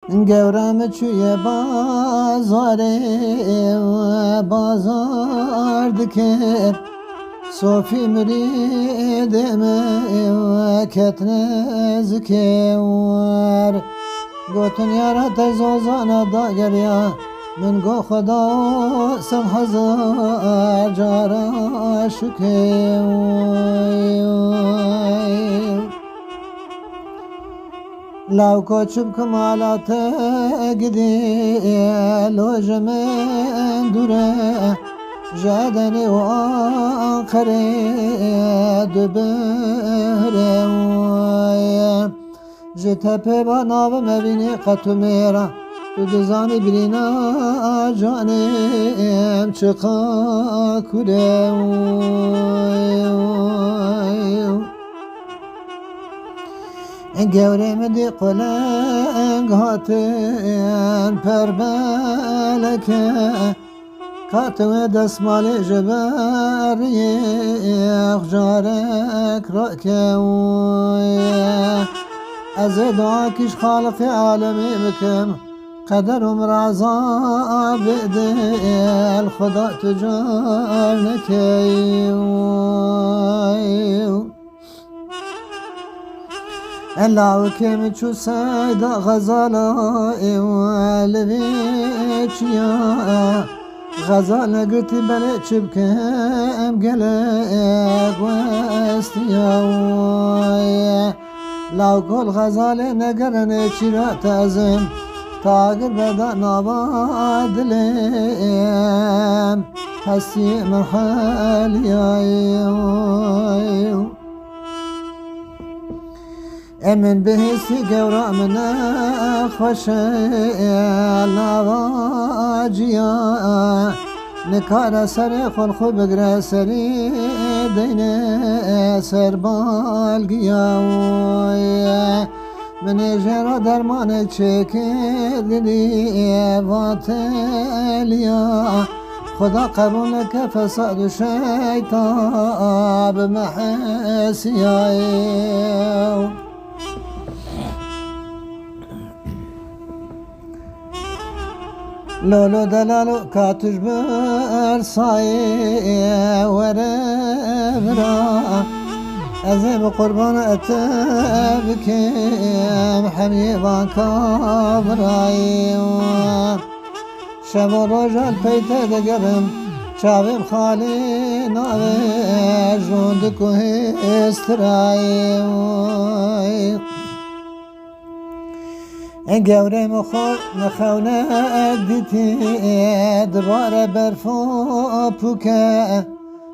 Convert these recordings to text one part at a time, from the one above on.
گورم چوی بازار دکر صوفی مريدم كتن زكور قوتن يا رات زوزانا داقريا من قو خدا سم هزار جارا شكور لو كوچب كمالات قدي لوج من دوره جادني وآخري دبره جتا پیبا ناو مبینی قطو میرا تو دزانی برینا جانم چقا کوره گورم دی قلنگ هاتن پر بلکه کاتو دستمال جبریخ جارک راکه از دعا کش خالق عالمی بکم قدرم رعزا بدل خدا تجار نکی الله کم چو سیدا غزالا لبیچیا غزال نگرتی بله چبکم گلک وستیا لو کل غزال نگرنه چرا تازم تاگر بدا نوا دلم هستی مرحلی امن بهستی گورا من خوش نواجیا نکار سر خل خو بگره سری دین سر بالگیا من جرا درمان چکر دلی واتلیا خدا قبول که فساد شیطان بمحسیای لولو دلالو کاتش بر سایه ورورا ازم قربان اتبکم حمیبان کابرایی شب و روژال پیته دگرم چاویم خالی ناوه جوند کوه استرایی گوره مخونه دیتی دوباره برفو پوکه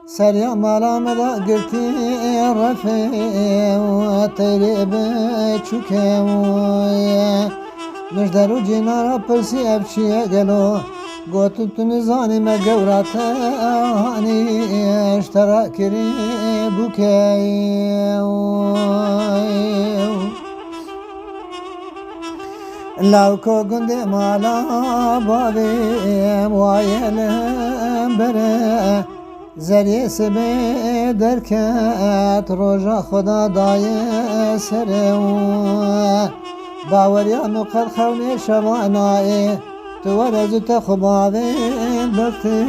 سریا مالا مدا گرتی رفه و تیری بچوکه مجدرو جینارا پرسی ابچیه گلو گوتو تو نزانی ما گوراتا هانی اشترا کری بوکه لوکو گنده مالا بابیم وایلم بره زریه سبه درکت روژا خدا دایه سره باوریا مقر خونه شبانای تو ورزو تخبابین بکتی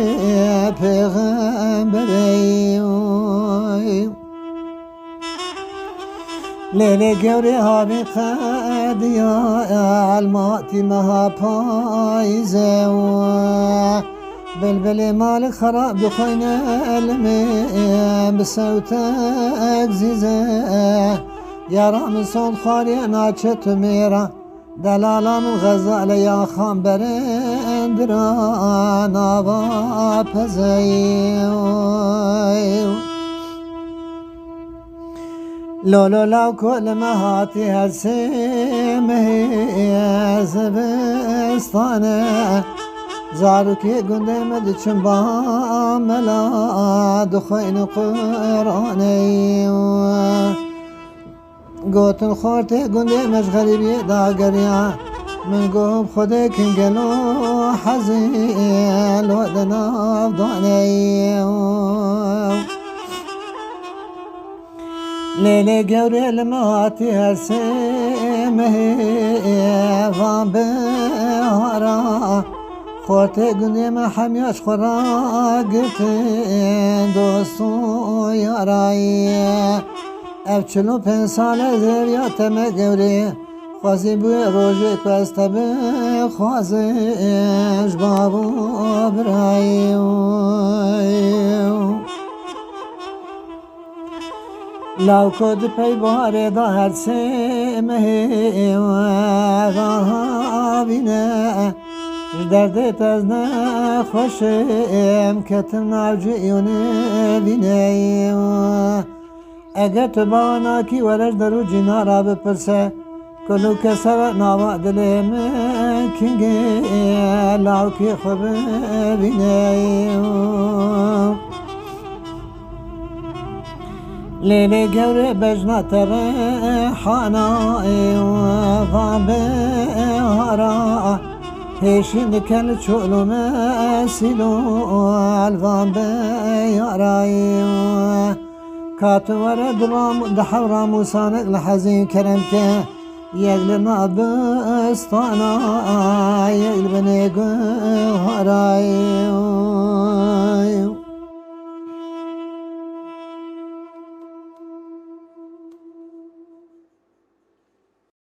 پیغمبری لیلی گوری هاوی قدیا الماتی مها پایزه بلبل مال خراب دخوین علمی بسوتک زیزه یارا من صون خاری ناچه تو میرا دلالا من غزال یا خان برندران آوا پزایی لولو لو کل مهاتی هر سیمه زبستانه زاروکی گنده مد چون با ملا دخوین قرآنه گوتن خورته گنده مش غریبی داگریا من گوب خوده کنگلو حزیل و دناف دانه لیلی گوری لماتی هر سیم مهوان بهارا خورته گنده من همیاش خورا گرتن دوستو یارایی اف 45 ساله زویاتم گوری خوازی بوی روژه کوسته بخوازش بابو برایی لو کد پی باره دا هر سه مهوان بینه دردت از نخوشم کتم ناجیونه بینیم اگر تو بانا کی ورش درو جینا را بپرسه کلو کسر نوا دلم کنگه لاو کی خوب بینیم لیلی گوره بجنا تره حانای وان بهارا هشين كان شؤلم سيلو الفان بياراي كاتور درام دحورا موسانك لحزين كرمك يغلنا بستانا يغلبني قهراي